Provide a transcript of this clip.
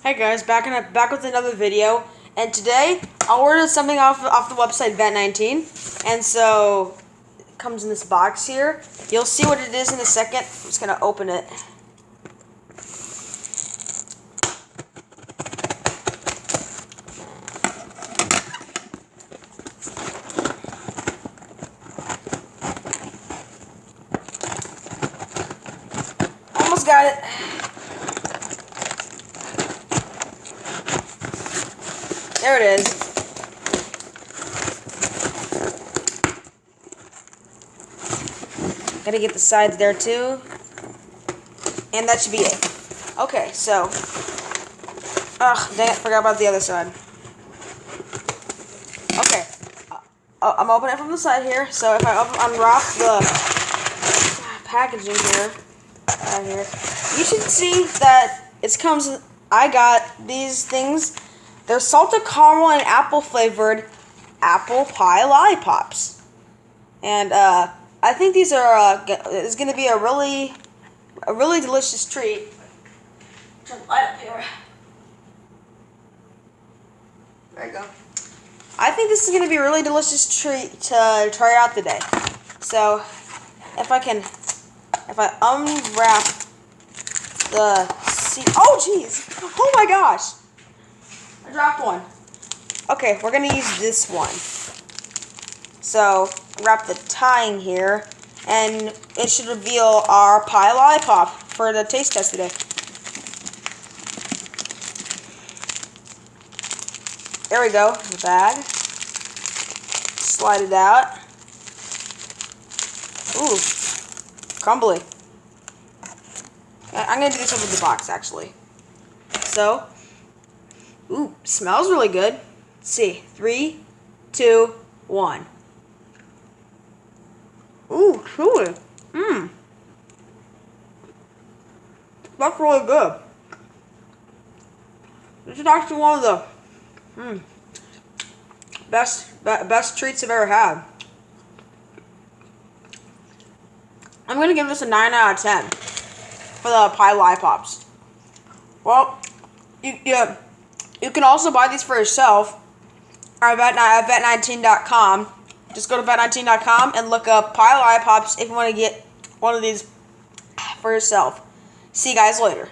Hey guys, back with another video, and today I ordered something off the website Vet19, and so it comes in this box here. You'll see what it is in a second. I'm just gonna open it. Almost got it. There it is. Gotta get the sides there too. And that should be it. Okay, so. Ugh, dang it, forgot about the other side. Okay. I'm opening it from the side here. So if I unwrap the packaging here, you should see that it comes. I got these things. They're salted caramel and apple flavored apple pie lollipops, and I think these are it's going to be a really delicious treat. Turn the light up here. There you go. I think this is going to be a really delicious treat to try out today. So if I unwrap the seed. Oh jeez! Oh my gosh! I dropped one. Okay, we're gonna use this one. So, wrap the tying here, and it should reveal our pie lollipop for the taste test today. There we go, the bag. Slide it out. Ooh, crumbly. I'm gonna do this over the box, actually. So, ooh, smells really good. Let's see. 3, 2, 1. Ooh, truly. Mmm. That's really good. This is actually one of the best treats I've ever had. I'm gonna give this a 9 out of 10 for the pie lollipops. Well, you can also buy these for yourself at vet19.com. Just go to vet19.com and look up pie lollipops if you want to get one of these for yourself. See you guys later.